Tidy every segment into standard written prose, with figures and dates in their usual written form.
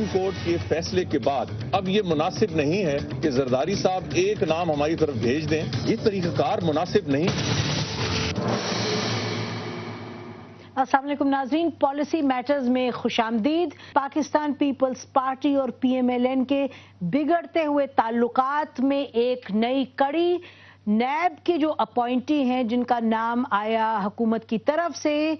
Supreme court کے فیصلے کے بعد اب یہ مناسب نہیں ہے کہ زرداری صاحب ایک نام ہماری طرف بھیج دیں. یہ طریقہ کار مناسب نہیں. السلام علیکم ناظرین، پالیسی میٹرز میں خوش آمدید. پاکستان پیپلز پارٹی اور پی ایم ایل این کے بگڑتے ہوئے تعلقات میں ایک نئی کڑی. نیب کے جو اپوائنٹی ہیں جن کا نام آیا حکومت کی طرف سے،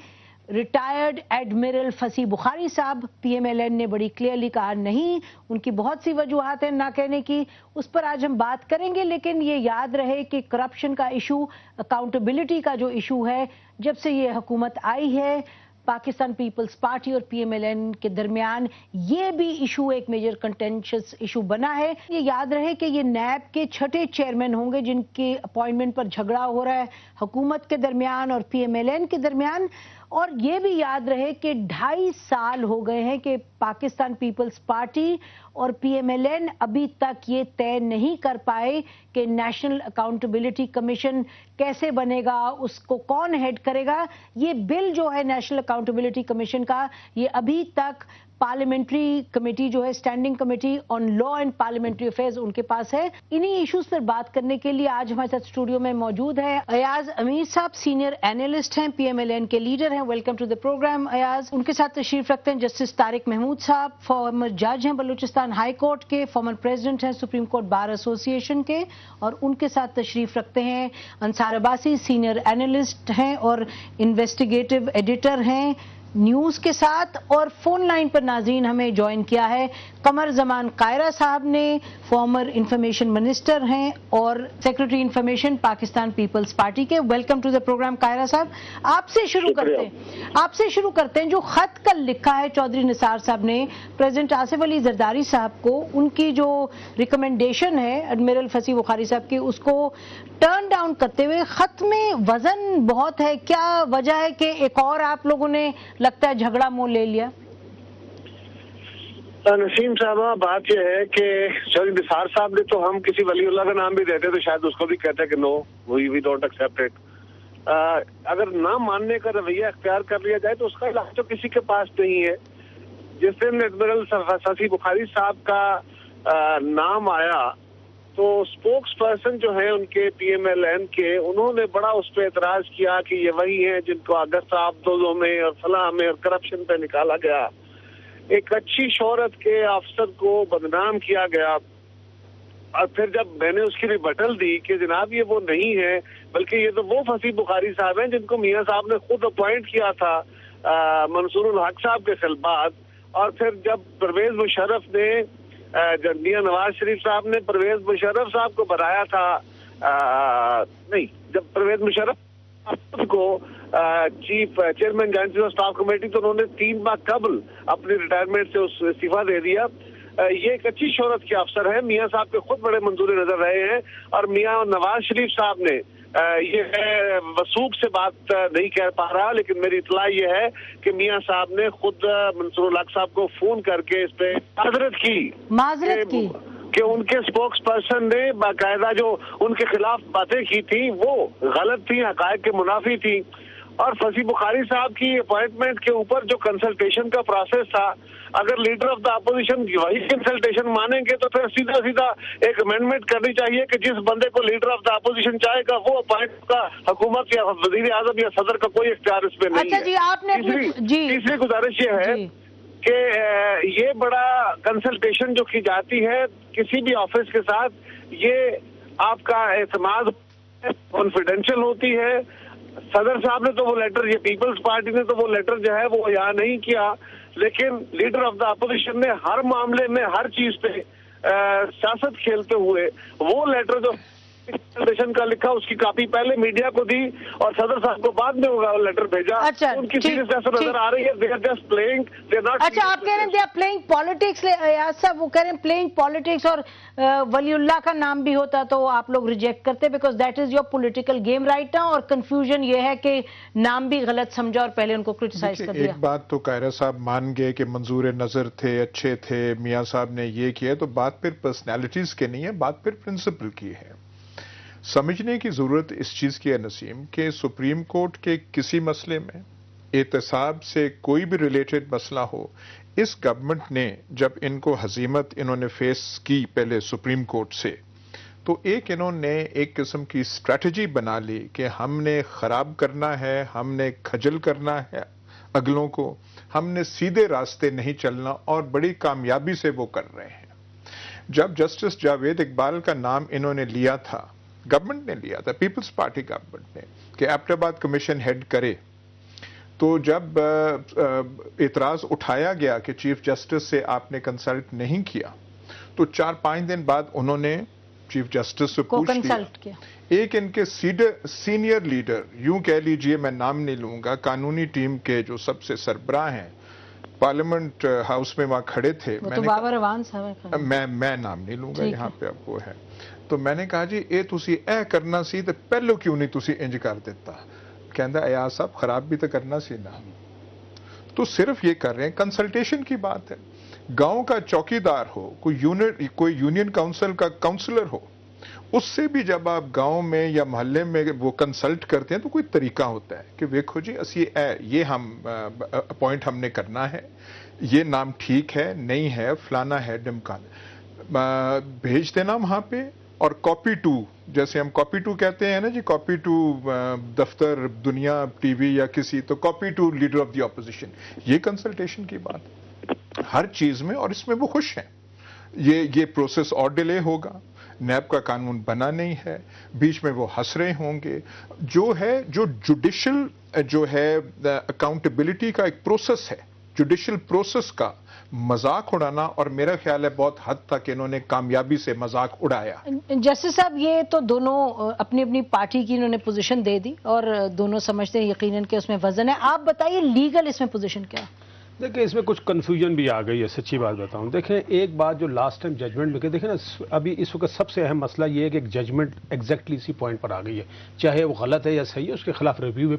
ریٹائرڈ ایڈمرل فصیح بخاری صاحب، پی ایم ایل این نے بڑی کلیئرلی کہا نہیں، ان کی بہت سی وجوہات ہیں نہ کہنے کی، اس پر آج ہم بات کریں گے. لیکن یہ یاد رہے کہ کرپشن کا ایشو، اکاؤنٹیبلٹی کا جو ایشو ہے، جب سے یہ حکومت آئی ہے پاکستان پیپلز پارٹی اور پی ایم ایل این کے درمیان یہ بھی ایشو ایک میجر کنٹینشس ایشو بنا ہے. یہ یاد رہے کہ یہ نیب کے چھٹے چیئرمین ہوں گے جن کے اپوائنٹمنٹ پر جھگڑا ہو رہا ہے حکومت کے درمیان اور پی ایم ایل این کے درمیان. اور یہ بھی یاد رہے کہ 2.5 سال ہو گئے ہیں کہ پاکستان پیپلز پارٹی اور پی ایم ایل این ابھی تک یہ طے نہیں کر پائے کہ نیشنل اکاؤنٹیبلٹی کمیشن کیسے بنے گا، اس کو کون ہیڈ کرے گا. یہ بل جو ہے نیشنل اکاؤنٹیبلٹی کمیشن کا، یہ ابھی تک پارلیمنٹری کمیٹی جو ہے standing committee on law and parliamentary affairs ان کے پاس ہے. انہی ایشوز پر بات کرنے کے لیے آج ہمارے ساتھ اسٹوڈیو میں موجود ہے ایاز امیر صاحب، سینئر اینالسٹ ہیں، پی ایم ایل این کے لیڈر ہیں. Welcome to the program Ayaz. ان کے ساتھ تشریف رکھتے ہیں جسٹس طارق محمود صاحب، فارمر جج ہیں بلوچستان ہائی کورٹ کے، فارمر پریزیڈنٹ ہیں سپریم کورٹ بار ایسوسی ایشن کے. اور ان کے ساتھ تشریف رکھتے ہیں انصار عباسی، سینئر اینالسٹ ہیں اور انویسٹیگیٹو ایڈیٹر ہیں نیوز کے ساتھ. اور فون لائن پر ناظرین ہمیں جوائن کیا ہے قمر زمان قائرہ صاحب نے، فارمر انفارمیشن منسٹر ہیں اور secretary information Pakistan Peoples Party کے. Welcome to the program Kaira صاحب. آپ سے شروع کرتے ہیں جو خط کل لکھا ہے چودھری نثار صاحب نے پریزیڈنٹ آصف علی زرداری صاحب کو، ان کی جو ریکمنڈیشن ہے ایڈمرل فصیح بخاری صاحب کی، اس کو ٹرن ڈاؤن کرتے ہوئے خط میں وزن بہت ہے. کیا وجہ ہے کہ ایک اور آپ لوگوں نے لگتا ہے جھگڑا منہ لے لیا؟ نسیم صاحبہ، بات یہ ہے کہ چودھری نثار صاحب نے تو ہم کسی ولی اللہ کا نام بھی دیتے تو شاید اس کو بھی کہتے کہ نو وی ڈونٹ ایکسپٹ اٹ. اگر نہ ماننے کا رویہ اختیار کر لیا جائے تو اس کا علاج تو کسی کے پاس نہیں ہے. جس دن ایڈمرل فصیح بخاری صاحب کا نام آیا تو اسپوکس پرسن جو ہیں ان کے پی ایم ایل این کے، انہوں نے بڑا اس پہ اعتراض کیا کہ یہ وہی ہیں جن کو اگست آبدوزوں میں اور فلاں میں اور کرپشن پہ نکالا گیا. ایک اچھی شہرت کے افسر کو بدنام کیا گیا. اور پھر جب میں نے اس کی ریبٹل دی کہ جناب یہ وہ نہیں ہے بلکہ یہ تو وہ فصیح بخاری صاحب ہیں جن کو میاں صاحب نے خود اپوائنٹ کیا تھا منصور الحق صاحب کے خلبات. اور پھر جب پرویز مشرف نے میاں نواز شریف صاحب نے پرویز مشرف صاحب کو بنایا تھا، نہیں، جب پرویز مشرف کو chief chairman joint chief of staff committee تو انہوں نے 3 ماہ قبل اپنی ریٹائرمنٹ سے استعفیٰ دے دیا. یہ ایک اچھی شہرت کے افسر ہیں، میاں صاحب کے خود بڑے منظور نظر رہے ہیں. اور میاں نواز شریف صاحب نے یہ وثوق سے بات نہیں کہہ پا رہا لیکن میری اطلاع یہ ہے کہ میاں صاحب نے خود منصور الحق صاحب کو فون کر کے اس پہ معذرت کی کہ ان کے اسپوکس پرسن نے باقاعدہ جو ان کے خلاف باتیں کی تھیں وہ غلط تھیں، حقائق کے منافی تھیں. اور فصیح بخاری صاحب کی اپوائنٹمنٹ کے اوپر جو کنسلٹیشن کا پروسیس تھا، اگر لیڈر آف دا اپوزیشن وہی کنسلٹیشن مانیں گے تو پھر سیدھا ایک امینڈمنٹ کرنی چاہیے کہ جس بندے کو لیڈر آف دا اپوزیشن چاہے گا وہ اپوائنٹ کا حکومت یا وزیر اعظم یا صدر کا کوئی اختیار اس پہ نہیں ہے. تیسری گزارش یہ ہے کہ یہ بڑا کنسلٹیشن جو کی جاتی ہے کسی بھی آفس کے ساتھ، یہ آپ کا اعتماد کانفیڈینشیل ہوتی ہے. صدر صاحب نے تو وہ لیٹر، یہ پیپلز پارٹی نے تو وہ لیٹر جو ہے وہ یہاں نہیں کیا، لیکن لیڈر آف دا اپوزیشن نے ہر معاملے میں ہر چیز پہ سیاست کھیلتے ہوئے وہ لیٹر جو کا لکھا اس کی کاپی پہلے میڈیا کو دی اور صدر صاحب کو بعد میں ہوگا لیٹر بھیجا. ان کی سیریسنیس نظر آ رہی ہے. they are just playing, they are not. اچھا، آپ کہہ رہے ہیں they are playing politics. Ayaz صاحب وہ کہہ رہے ہیں playing politics، اور ولی اللہ کا نام بھی ہوتا تو آپ لوگ ریجیکٹ کرتے because that is your political game right now. اور کنفیوژن یہ ہے کہ نام بھی غلط سمجھا اور پہلے ان کو کرٹیسائز کر دیا. ایک بات تو قائرہ صاحب مان گئے کہ منظور نظر تھے، اچھے تھے، میاں صاحب نے یہ کیا، تو بات پھر پرسنالٹیز کے نہیں ہے، بات پھر پرنسپل کی ہے. سمجھنے کی ضرورت اس چیز کی ہے نسیم کہ سپریم کورٹ کے کسی مسئلے میں احتساب سے کوئی بھی ریلیٹڈ مسئلہ ہو، اس گورنمنٹ نے جب ان کو ہزیمت انہوں نے فیس کی پہلے سپریم کورٹ سے، تو انہوں نے ایک قسم کی اسٹریٹجی بنا لی کہ ہم نے خراب کرنا ہے، ہم نے کھجل کرنا ہے اگلوں کو، ہم نے سیدھے راستے نہیں چلنا، اور بڑی کامیابی سے وہ کر رہے ہیں۔ جب جسٹس جاوید اقبال کا نام انہوں نے لیا تھا، گورنمنٹ نے لیا تھا، پیپلز پارٹی گورنمنٹ نے، کہ ایبٹ آباد کمیشن ہیڈ کرے، تو جب اعتراض اٹھایا گیا کہ چیف جسٹس سے آپ نے کنسلٹ نہیں کیا، تو 4-5 دن بعد انہوں نے چیف جسٹس سے پوچھ لیا۔ ایک ان کے سینئر لیڈر، یوں کہہ لیجئے، میں نام نہیں لوں گا، قانونی ٹیم کے جو سب سے سربراہ ہیں، پارلیمنٹ ہاؤس میں وہاں کھڑے تھے، میں نام نہیں لوں گا یہاں پہ، اب وہ ہے، تو میں نے کہا جی اے تسی اے کرنا سی تو پہلو کیوں نہیں تسی انج کر دیتا؟ کہندا ایاز صاحب خراب بھی تو کرنا سی نا، تو صرف یہ کر رہے ہیں۔ کنسلٹیشن کی بات ہے، گاؤں کا چوکیدار ہو، کوئی یونین کاؤنسل کا کاؤنسلر ہو، اس سے بھی جب آپ گاؤں میں یا محلے میں وہ کنسلٹ کرتے ہیں تو کوئی طریقہ ہوتا ہے کہ ویکھو جی یہ ہم اپوائنٹ ہم نے کرنا ہے، یہ نام ٹھیک ہے نہیں ہے، فلانا ہے ڈمکانا، بھیج دینا وہاں پہ، اور کاپی ٹو، جیسے ہم کاپی ٹو کہتے ہیں نا جی، کاپی ٹو دفتر دنیا ٹی وی یا کسی، تو copy to leader of the opposition, یہ کنسلٹیشن کی بات ہر چیز میں، اور اس میں وہ خوش ہیں۔ یہ پروسیس اور ڈیلے ہوگا، نیب کا قانون بنا نہیں ہے، بیچ میں وہ ہنس رہے ہوں گے، جو جوڈیشل جو ہے اکاؤنٹیبلٹی کا ایک پروسیس ہے، جوڈیشل پروسیس کا مذاق اڑانا، اور میرا خیال ہے بہت حد تک انہوں نے کامیابی سے مذاق اڑایا۔ جسٹس صاحب، یہ تو دونوں اپنی اپنی پارٹی کی انہوں نے پوزیشن دے دی، اور دونوں سمجھتے ہیں یقیناً کہ اس میں وزن ہے۔ آپ بتائیے لیگل اس میں پوزیشن کیا ہے؟ دیکھیں اس میں کچھ کنفیوژن بھی آ گئی ہے، سچی بات بتاؤں۔ دیکھیں ایک بات جو لاسٹ ٹائم ججمنٹ میں کہ دیکھیں نا، ابھی اس وقت سب سے اہم مسئلہ یہ ہے کہ ایک ججمنٹ ایگزیکٹلی اسی پوائنٹ پر آ گئی ہے، چاہے وہ غلط ہے یا صحیح ہے، اس کے خلاف ریویو بھی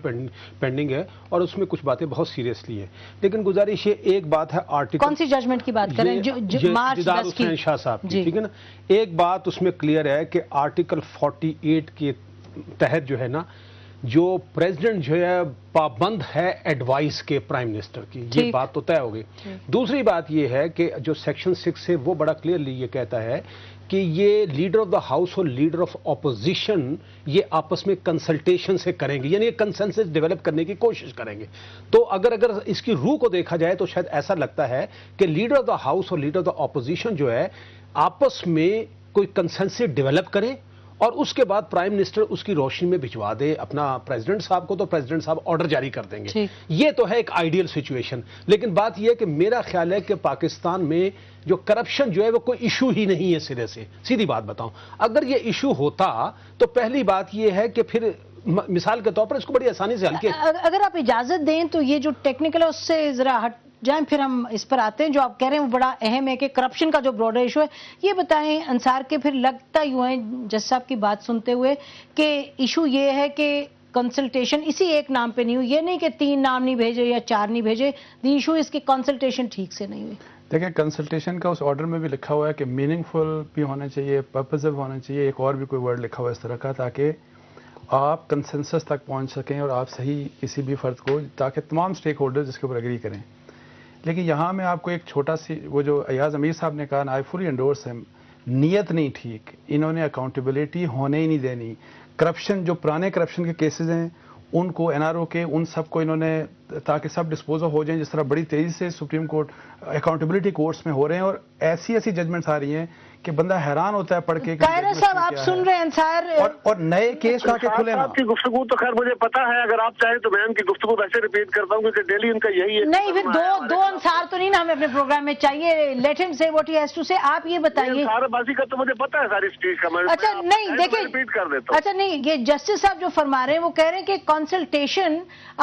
پینڈنگ ہے، اور اس میں کچھ باتیں بہت سیریسلی ہیں۔ لیکن گزارش یہ ایک بات ہے، آرٹیکل کون سی ججمنٹ کی بات کریں؟ دیدار حسین شاہ صاحب کی، ٹھیک ہے نا، ایک بات اس میں کلیئر ہے کہ آرٹیکل 48 کے تحت جو ہے نا، جو پریزیڈنٹ جو ہے پابند ہے ایڈوائس کے پرائم منسٹر کی، یہ بات تو طے ہو گئی۔ دوسری بات یہ ہے کہ جو سیکشن 6 ہے وہ بڑا کلیئرلی یہ کہتا ہے کہ یہ لیڈر آف دا ہاؤس اور لیڈر آف اپوزیشن یہ آپس میں کنسلٹیشن سے کریں گے، یعنی ایک کنسنسس ڈیولپ کرنے کی کوشش کریں گے۔ تو اگر اس کی روح کو دیکھا جائے تو شاید ایسا لگتا ہے کہ لیڈر آف دا ہاؤس اور لیڈر آف دا اپوزیشن جو ہے آپس میں کوئی کنسنسس ڈیولپ کریں، اور اس کے بعد پرائم منسٹر اس کی روشنی میں بھجوا دے اپنا پریزیڈنٹ صاحب کو، تو پریزیڈنٹ صاحب آرڈر جاری کر دیں گے۔ یہ تو ہے ایک آئیڈیل سچویشن، لیکن بات یہ ہے کہ میرا خیال ہے کہ پاکستان میں جو کرپشن جو ہے وہ کوئی ایشو ہی نہیں ہے سرے سے، سیدھی بات بتاؤں۔ اگر یہ ایشو ہوتا تو پہلی بات یہ ہے کہ پھر مثال کے طور پر اس کو بڑی آسانی سے حل کیا۔ اگر آپ اجازت دیں تو یہ جو ٹیکنیکل ہے اس سے ذرا ہٹ جائیں، پھر ہم اس پر آتے ہیں۔ جو آپ کہہ رہے ہیں وہ بڑا اہم ہے کہ کرپشن کا جو براڈر ایشو ہے، یہ بتائیں انصار کے، پھر لگتا یوں ہے جج صاحب کی بات سنتے ہوئے کہ ایشو یہ ہے کہ کنسلٹیشن اسی ایک نام پہ نہیں ہوئی، یہ نہیں کہ 3 نام نہیں بھیجے یا 4 نہیں بھیجے، دی ایشو اس کی کنسلٹیشن ٹھیک سے نہیں ہوئی۔ دیکھیں کنسلٹیشن کا اس آرڈر میں بھی لکھا ہوا ہے کہ میننگ فل بھی ہونا چاہیے، پرپزو ہونا چاہیے، ایک اور بھی کوئی ورڈ لکھا ہوا ہے اس طرح کا، تاکہ آپ کنسنسس تک پہنچ سکیں اور آپ صحیح کسی بھی فرد کو، تاکہ تمام سٹیک ہولڈرز اس کے اوپر اگری کریں۔ لیکن یہاں میں آپ کو ایک چھوٹا سی، وہ جو ایاز امیر صاحب نے کہا نا، آئی فلی انڈورس ہم، نیت نہیں ٹھیک، انہوں نے اکاؤنٹیبلٹی ہونے ہی نہیں دینی۔ کرپشن، جو پرانے کرپشن کے کیسز ہیں ان کو این آر او کے، ان سب کو انہوں نے، تاکہ سب ڈسپوز ہو جائیں، جس طرح بڑی تیزی سے سپریم کورٹ اکاؤنٹیبلٹی کورٹس میں ہو رہے ہیں، اور ایسی ججمنٹس آ رہی ہیں کہ بندہ حیران ہوتا ہے پڑھ کے۔ قاہرہ صاحب آپ سن رہے ہیں انصار، اور نئے کیس لا کے کھلے نا۔ آپ کی گفتگو تو خیر مجھے پتا ہے، اگر آپ چاہیں تو میں ان کی گفتگو ویسے ریپیٹ کرتا ہوں کیونکہ ڈیلی ان کا یہی ہے۔ نہیں، پھر دو انصار تو نہیں نا ہمیں اپنے پروگرام میں چاہیے، لیٹ ہم سے واٹ ہی ہیز ٹو سے۔ آپ یہ بتائیے، انصار بازی کا تو مجھے پتا ہے ساری اسپیچ کا، میں اچھا نہیں دیکھیں، ریپیٹ کر دیتا ہوں۔ اچھا نہیں، یہ جسٹس صاحب جو فرما رہے ہیں وہ کہہ رہے ہیں کہ کنسلٹیشن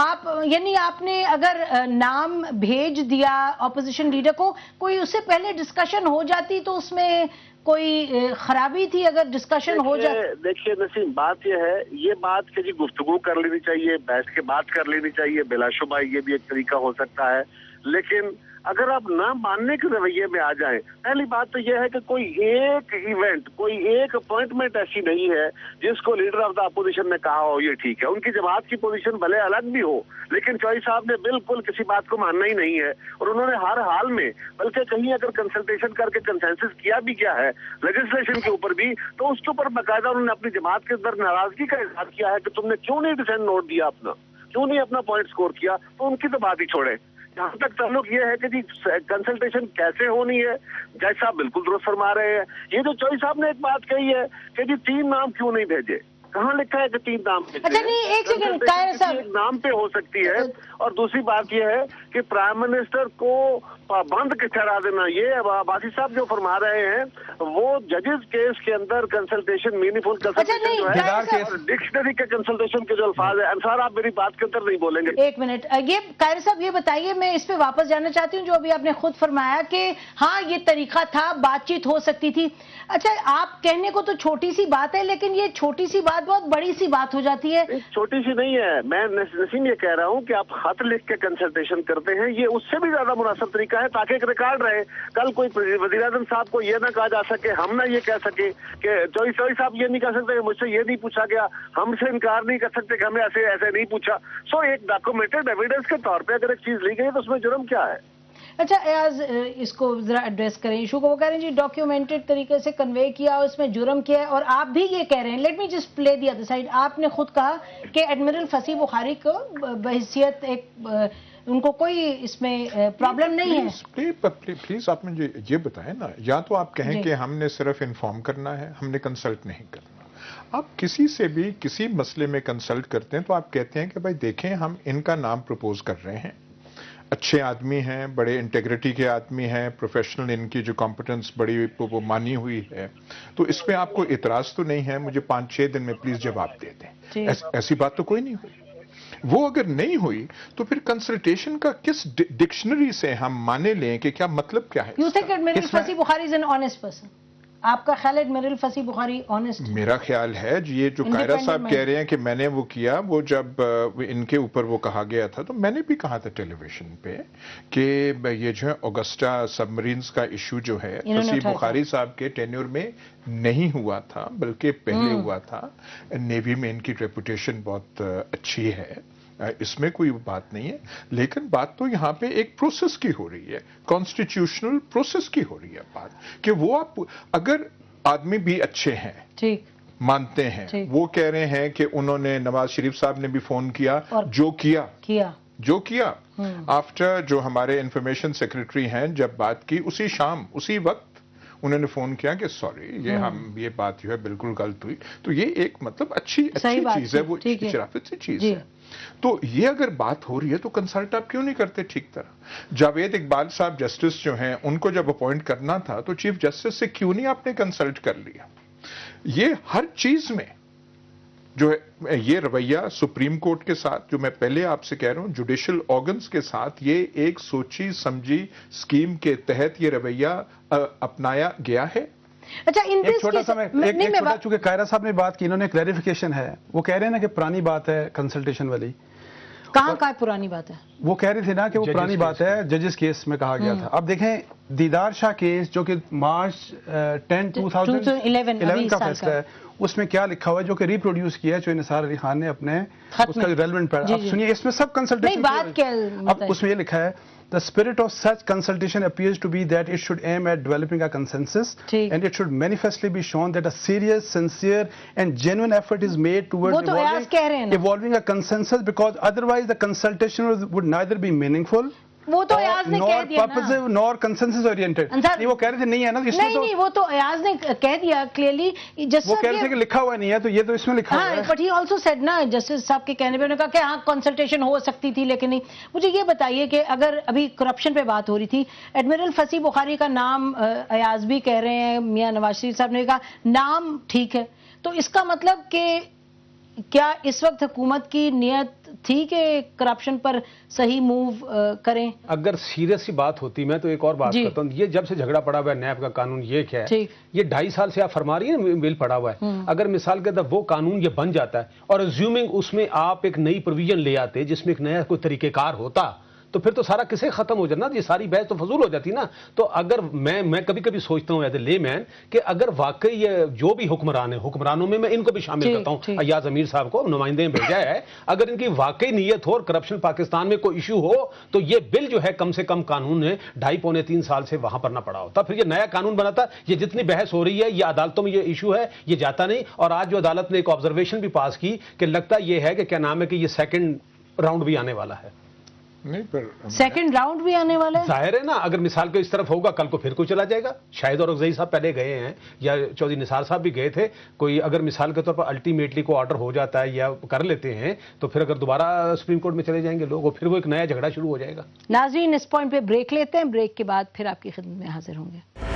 آپ، یعنی آپ نے اگر نام بھیج دیا اپوزیشن لیڈر کو، کوئی اس سے پہلے ڈسکشن ہو جاتی تو اس میں کوئی خرابی تھی؟ اگر ڈسکشن ہو جائے، دیکھیے نسیم، بات یہ ہے، یہ بات کہ جی گفتگو کر لینی چاہیے، بیٹھ کے بات کر لینی چاہیے، بلا شبہ یہ بھی ایک طریقہ ہو سکتا ہے، لیکن اگر آپ نہ ماننے کے رویے میں آ جائیں، پہلی بات تو یہ ہے کہ کوئی ایک ایونٹ، کوئی ایک اپوائنٹمنٹ ایسی نہیں ہے جس کو لیڈر آف دا اپوزیشن نے کہا ہو یہ ٹھیک ہے. ان کی جماعت کی پوزیشن بھلے الگ بھی ہو، لیکن چوئی صاحب نے بالکل کسی بات کو ماننا ہی نہیں ہے، اور انہوں نے ہر حال میں، بلکہ کہیں اگر کنسلٹیشن کر کے کنسنسس کیا بھی کیا ہے لیجسلیشن کے اوپر بھی، تو اس کے اوپر باقاعدہ انہوں نے اپنی جماعت کے اندر ناراضگی کا اظہار کیا ہے کہ تم نے کیوں نہیں ڈسینٹ نوٹ دیا اپنا، کیوں نہیں اپنا پوائنٹ سکور کیا. تو ان کی تو بات ہی چھوڑے. جہاں تک تعلق یہ ہے کہ جی کنسلٹیشن کیسے ہونی ہے، جج صاحب بالکل درست فرما رہے ہیں. یہ جو چوئی صاحب نے ایک بات کہی ہے کہ جی 3 نام کیوں نہیں بھیجے، کہاں لکھا ہے کہ 3 نام بھیجے؟ اچھا نہیں، ایک سیکنڈ، ایک نام پہ ہو سکتی ہے. اور دوسری بات یہ ہے کہ پرائم منسٹر کو پابند ٹھہرا دینا، یہ عباسی صاحب جو فرما رہے ہیں وہ ججز کیس کے اندر کنسلٹیشن، میننگ فل کنسلٹیشن جو ہے، ڈکشنری کے کنسلٹیشن کے جو الفاظ ہیں. انصار آپ میری بات کے اندر نہیں بولیں گے. ایک منٹ، یہ قاہر صاحب یہ بتائیے، میں اس پہ واپس جانا چاہتی ہوں جو ابھی آپ نے خود فرمایا کہ ہاں یہ طریقہ تھا، بات چیت ہو سکتی تھی. اچھا آپ کہنے کو تو چھوٹی سی بات ہے، لیکن یہ چھوٹی سی بات بہت بڑی سی بات ہو جاتی ہے. چھوٹی سی نہیں ہے، میں نسیم یہ کہہ رہا ہوں کہ آپ خط لکھ کے کنسلٹیشن کرتے ہیں، یہ اس سے بھی زیادہ مناسب طریقہ ہے تاکہ ایک ریکارڈ رہے. کل کوئی وزیر اعظم صاحب کو یہ نہ کہا جا سکے، ہم نہ یہ کہہ سکے کہ چوئی صاحب یہ نہیں کہہ سکتے کہ مجھ سے یہ نہیں پوچھا گیا، ہم سے انکار نہیں کر سکتے کہ ہمیں ایسے نہیں پوچھا. سو ایک ڈاکومنٹڈ ایویڈنس کے طور پہ اگر ایک چیز لی گئی تو اس میں جرم کیا ہے؟ اچھا ایاز اس کو ذرا ایڈریس کریں ایشو کو. وہ کہہ رہے ہیں جی ڈاکیومنٹڈ طریقے سے کنوے کیا، اس میں جرم کیا ہے، اور آپ بھی یہ کہہ رہے ہیں، let me just play the other side. آپ نے خود کہا کہ ایڈمرل فصیح بخاری کو بحیثیت ایک ان کو کوئی اس میں پرابلم نہیں ہے. پلیز آپ مجھے یہ بتائیں نا، یا تو آپ کہیں کہ ہم نے صرف انفارم کرنا ہے، ہم نے کنسلٹ نہیں کرنا. آپ کسی سے بھی کسی مسئلے میں کنسلٹ کرتے ہیں تو آپ کہتے ہیں کہ بھائی دیکھیں ہم ان کا نام پروپوز کر رہے ہیں، اچھے آدمی ہیں، بڑے انٹیگریٹی کے آدمی ہیں، پروفیشنل، ان کی جو کمپٹنس بڑی وہ مانی ہوئی ہے، تو اس پہ آپ کو اعتراض تو نہیں ہے، مجھے 5-6 دن میں پلیز جواب دے دیں. ایسی بات تو کوئی نہیں ہوئی. وہ اگر نہیں ہوئی تو پھر کنسلٹیشن کا کس ڈکشنری سے ہم مانے لیں کہ کیا مطلب کیا ہے؟ You think admiral Fasih Bukhari is an honest person? آپ کا خیال ہے ایڈمرل فصیح بخاری آنیسٹ؟ میرا خیال ہے یہ جو قاہرہ صاحب کہہ رہے ہیں کہ میں نے وہ کیا، وہ جب ان کے اوپر وہ کہا گیا تھا تو میں نے بھی کہا تھا ٹیلی ویژن پہ کہ یہ جو ہے اوگسٹا سب مرینز کا ایشو جو ہے فصیح بخاری صاحب کے ٹینیور میں نہیں ہوا تھا بلکہ پہلے ہوا تھا. نیوی میں ان کی ریپوٹیشن بہت اچھی ہے، اس میں کوئی بات نہیں ہے، لیکن بات تو یہاں پہ ایک پروسیس کی ہو رہی ہے، کانسٹیٹیوشنل پروسیس کی ہو رہی ہے بات، کہ وہ آپ اگر آدمی بھی اچھے ہیں، مانتے ہیں، وہ کہہ رہے ہیں کہ انہوں نے نواز شریف صاحب نے بھی فون کیا، جو کیا آفٹر جو ہمارے انفارمیشن سیکرٹری ہیں جب بات کی اسی شام اسی وقت انہوں نے فون کیا کہ سوری یہ بات جو ہے بالکل غلط ہوئی. تو یہ ایک مطلب اچھی چیز ہے، وہ شرافت سی چیز ہے. تو یہ اگر بات ہو رہی ہے تو کنسلٹ آپ کیوں نہیں کرتے ٹھیک طرح؟ جاوید اقبال صاحب جسٹس جو ہیں ان کو جب اپوائنٹ کرنا تھا تو چیف جسٹس سے کیوں نہیں آپ نے کنسلٹ کر لیا؟ یہ ہر چیز میں جو ہے یہ رویہ سپریم کورٹ کے ساتھ، جو میں پہلے آپ سے کہہ رہا ہوں جوڈیشل آرگنز کے ساتھ، یہ ایک سوچی سمجھی اسکیم کے تحت یہ رویہ اپنایا گیا ہے. اچھا ایک چھوٹا سا چونکہ قاہرہ صاحب نے بات کی، انہوں نے کلیریفیکیشن ہے، وہ کہہ رہے ہیں نا کہ پرانی بات ہے کنسلٹیشن والی. کہاں کا پرانی بات ہے؟ وہ کہہ رہی تھی نا کہ وہ پرانی بات ہے، ججز کیس میں کہا گیا تھا. اب دیکھیں دیدار شاہ کیس جو کہ مارچ 10 2011 کا فیصلہ ہے، اس میں کیا لکھا ہوا ہے جو کہ ریپروڈیوس کیا ہے چوہے نثار علی خان نے اپنے اس کا ریلیونٹ پڑھا. اب سنیے اس میں سب کنسلٹیشن، اب اس میں یہ لکھا ہے The spirit of such consultation appears to be that it should aim at developing a consensus and it should manifestly be shown that a serious, sincere and genuine effort is made towards evolving a consensus, because otherwise the consultation would neither be meaningful وہ تو ایاز نے کہہ دیا نا، نور consensus oriented. نہیں وہ کہہ رہے تھے نہیں ہے نا، نہیں وہ تو ایاز نے کہہ دیا کلیئرلی. وہ کہہ رہے تھے کہ لکھا ہوا نہیں ہے، تو یہ تو اس میں لکھا ہوا ہے. بٹ ہی آلسو سیڈ نا، جسٹس صاحب کے کہنے پہ انہوں نے کہا کہ ہاں کنسلٹیشن ہو سکتی تھی لیکن نہیں. مجھے یہ بتائیے کہ اگر ابھی کرپشن پہ بات ہو رہی تھی، ایڈمرل فصیح بخاری کا نام ایاز بھی کہہ رہے ہیں، میاں نواز شریف صاحب نے کہا نام ٹھیک ہے، تو اس کا مطلب کہ کیا اس وقت حکومت کی نیت تھی کہ کرپشن پر صحیح موو کریں؟ اگر سیریس سی بات ہوتی، میں تو ایک اور بات کرتا ہوں، یہ جب سے جھگڑا پڑا ہوا ہے نیب کا قانون یہ کیا ہے، یہ 2.5 سال سے آپ فرما رہی ہیں بل پڑا ہوا ہے. اگر مثال کے طور وہ قانون یہ بن جاتا ہے اور ازیومنگ اس میں آپ ایک نئی پروویژن لے آتے جس میں ایک نیا کوئی طریقہ کار ہوتا، تو پھر تو سارا قصے ختم ہو جانا, یہ ساری بحث تو فضول ہو جاتی نا. تو اگر میں کبھی کبھی سوچتا ہوں ایز اے لے مین کہ اگر واقعی یہ جو بھی حکمران ہیں, حکمرانوں میں ان کو بھی شامل کرتا ہوں, ایاز امیر صاحب کو نمائندے میں بھیجا ہے, اگر ان کی واقعی نیت ہو اور کرپشن پاکستان میں کوئی ایشو ہو تو یہ بل جو ہے کم سے کم قانون نے 2.5-3 سال سے وہاں پر نہ پڑا ہوتا, پھر یہ نیا قانون بنا تھا. یہ جتنی بحث ہو رہی ہے یہ عدالتوں میں یہ ایشو ہے, یہ جاتا نہیں. اور آج جو عدالت نے ایک آبزرویشن بھی پاس کی کہ لگتا یہ ہے کہ کیا نام ہے کہ یہ سیکنڈ راؤنڈ بھی آنے والا ہے. نہیں پر سیکنڈ راؤنڈ بھی آنے والا ہے. ظاہر ہے نا, اگر مثال کے اس طرف ہوگا کل کو پھر کوئی چلا جائے گا. شاہد اورغزئی صاحب پہلے گئے ہیں یا چودھری نثار صاحب بھی گئے تھے. کوئی اگر مثال کے طور پر الٹیمیٹلی کو آرڈر ہو جاتا ہے یا کر لیتے ہیں تو پھر اگر دوبارہ سپریم کورٹ میں چلے جائیں گے لوگ, اور پھر وہ ایک نیا جھگڑا شروع ہو جائے گا. ناظرین اس پوائنٹ پہ بریک لیتے ہیں, بریک کے بعد پھر آپ کی خدمت میں حاضر ہوں گے.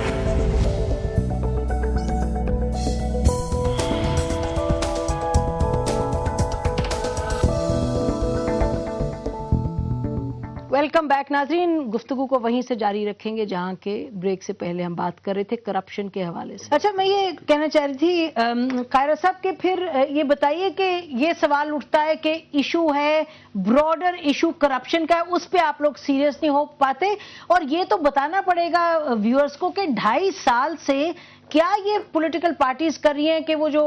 ویلکم بیک ناظرین, گفتگو کو وہیں سے جاری رکھیں گے جہاں کے بریک سے پہلے ہم بات کر رہے تھے کرپشن کے حوالے سے. اچھا میں یہ کہنا چاہ رہی تھی قاہرہ صاحب کہ پھر یہ بتائیے کہ یہ سوال اٹھتا ہے کہ ایشو ہے براڈر ایشو کرپشن کا, اس پہ آپ لوگ سیریس نہیں ہو پاتے, اور یہ تو بتانا پڑے گا ویورز کو کہ 2.5 سال سے کیا یہ پولیٹیکل پارٹیز کر رہی ہیں کہ وہ جو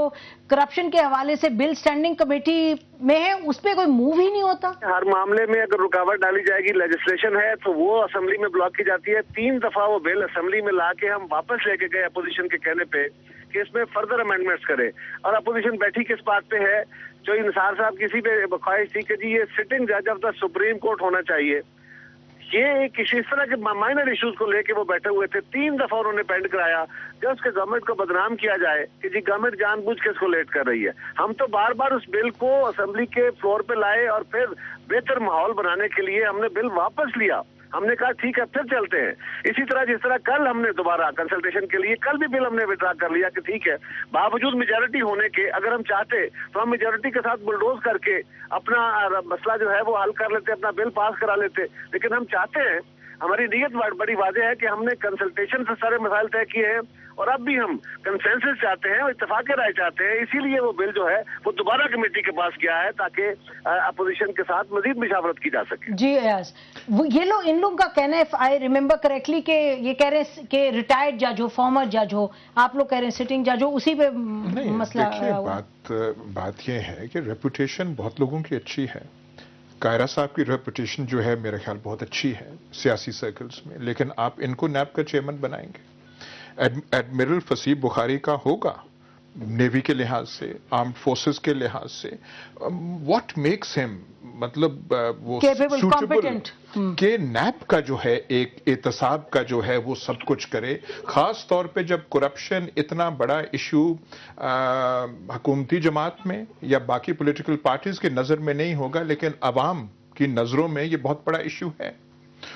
کرپشن کے حوالے سے بل سٹینڈنگ کمیٹی میں ہے اس پہ کوئی موو ہی نہیں ہوتا. ہر معاملے میں اگر رکاوٹ ڈالی جائے گی, لیجسلیشن ہے تو وہ اسمبلی میں بلاک کی جاتی ہے. 3 دفعہ وہ بل اسمبلی میں لا کے ہم واپس لے کے گئے اپوزیشن کے کہنے پہ کہ اس میں فردر امینڈمنٹس کرے, اور اپوزیشن بیٹھی کس بات پہ ہے. جو نثار صاحب کسی پہ خواہش تھی کہ جی یہ سٹنگ جج آف دا سپریم کورٹ ہونا چاہیے, یہ ایک اس طرح کے مائنر ایشوز کو لے کے وہ بیٹھے ہوئے تھے. 3 دفعہ انہوں نے پینڈ کرایا کہ اس کے گورنمنٹ کو بدنام کیا جائے کہ جی گورنمنٹ جان بوجھ کے اس کو لیٹ کر رہی ہے. ہم تو بار بار اس بل کو اسمبلی کے فلور پہ لائے اور پھر بہتر ماحول بنانے کے لیے ہم نے بل واپس لیا. ہم نے کہا ٹھیک ہے پھر چلتے ہیں. اسی طرح جس طرح کل ہم نے دوبارہ کنسلٹیشن کے لیے کل بھی بل ہم نے وڈرا کر لیا کہ ٹھیک ہے باوجود میجورٹی ہونے کے اگر ہم چاہتے تو ہم میجورٹی کے ساتھ بلڈوز کر کے اپنا مسئلہ جو ہے وہ حل کر لیتے, اپنا بل پاس کرا لیتے. لیکن ہم چاہتے ہیں, ہماری نیت بڑی واضح ہے کہ ہم نے کنسلٹیشن سے سارے مسائل طے کیے ہیں اور اب بھی ہم کنسنسس چاہتے ہیں, اتفاق رائے چاہتے ہیں. اسی لیے وہ بل جو ہے وہ دوبارہ کمیٹی کے پاس گیا ہے تاکہ اپوزیشن کے ساتھ مزید مشاورت کی جا سکے. جی ایاز, یہ لوگ ان لوگوں کا کہنا ہے, آئی ریممبر کریکٹلی, کہ یہ کہہ رہے ہیں کہ ریٹائرڈ جج ہو, فارمر جج ہو, آپ لوگ کہہ رہے ہیں سٹنگ جج ہو, اسی پہ مسئلہ ہوا. بات یہ ہے کہ ریپوٹیشن بہت لوگوں کی اچھی ہے. قاہرہ صاحب کی ریپوٹیشن جو ہے میرے خیال بہت اچھی ہے سیاسی سرکلز میں, لیکن آپ ان کو نیب کا چیئرمین بنائیں گے. ایڈمرل فصیح بخاری کا ہوگا نیوی کے لحاظ سے, آرمڈ فورسز کے لحاظ سے, واٹ میکس ہم مطلب وہ سوٹیبل کہ نیب کا جو ہے ایک احتساب کا جو ہے وہ سب کچھ کرے, خاص طور پہ جب کرپشن اتنا بڑا ایشو حکومتی جماعت میں یا باقی پولیٹیکل پارٹیز کے نظر میں نہیں ہوگا, لیکن عوام کی نظروں میں یہ بہت بڑا ایشو ہے.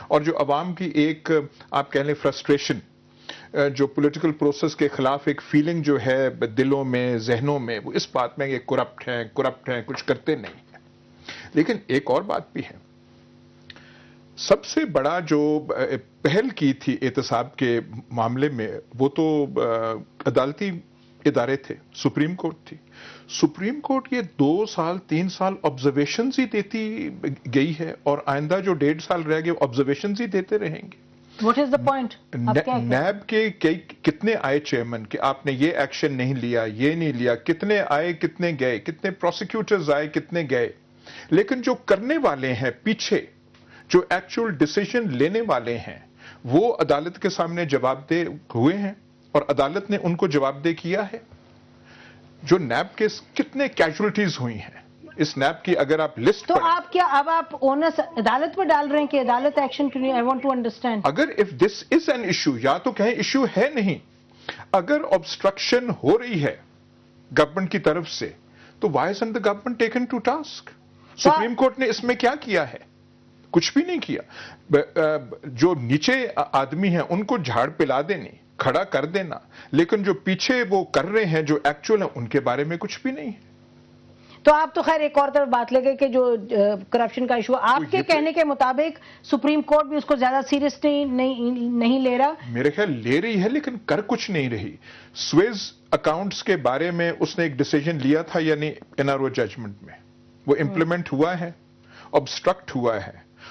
اور جو عوام کی ایک آپ کہہ لیں فرسٹریشن, جو پولیٹیکل پروسیس کے خلاف ایک فیلنگ جو ہے دلوں میں ذہنوں میں, وہ اس بات میں کہ کرپٹ ہیں کچھ کرتے نہیں ہیں. لیکن ایک اور بات بھی ہے, سب سے بڑا جو پہل کی تھی احتساب کے معاملے میں وہ تو عدالتی ادارے تھے, سپریم کورٹ تھی. سپریم کورٹ یہ 2 سال 3 سال آبزرویشنز ہی دیتی گئی ہے, اور آئندہ جو 1.5 سال رہ گئے آبزرویشنز ہی دیتے رہیں گے. What is the point? NAB کے کتنے آئے چیئرمین کہ آپ نے یہ ایکشن نہیں لیا, یہ نہیں لیا, کتنے آئے کتنے گئے, کتنے پروسیکیوٹرز آئے کتنے گئے, لیکن جو کرنے والے ہیں پیچھے, جو ایکچوئل ڈیسیژن لینے والے ہیں, وہ عدالت کے سامنے جواب دہ ہوئے ہیں اور عدالت نے ان کو جواب دہ کیا ہے. جو نیب کے کتنے کیجولیٹیز ہوئی ہیں اس نیب کی اگر آپ لسٹ تو آپ کیا اب آپ اونس عدالت پر ڈال رہے ہیں کہ عدالت ایکشن کیوں نہیں؟ I want to understand. اگر if this is an issue, یا تو کہیں ایشو ہے نہیں, اگر obstruction ہو رہی ہے گورنمنٹ کی طرف سے تو why isn't the government taken to task? Supreme court نے اس میں کیا کیا ہے؟ کچھ بھی نہیں کیا. جو نیچے آدمی ہیں ان کو جھاڑ پلا دینی, کھڑا کر دینا, لیکن جو پیچھے وہ کر رہے ہیں جو ایکچوئل ہیں ان کے بارے میں کچھ بھی نہیں ہے. تو آپ تو خیر ایک اور طرف بات لے گئے کہ جو کرپشن کا ایشو, آپ کے کہنے کے مطابق سپریم کورٹ بھی اس کو زیادہ سیریس نہیں لے رہا. میرے خیال لے رہی ہے لیکن کر کچھ نہیں رہی. سویز اکاؤنٹس کے بارے میں اس نے ایک ڈیسیژن لیا تھا, یعنی NRO ججمنٹ میں وہ امپلیمنٹ ہوا ہے, obstruct ہوا ہے.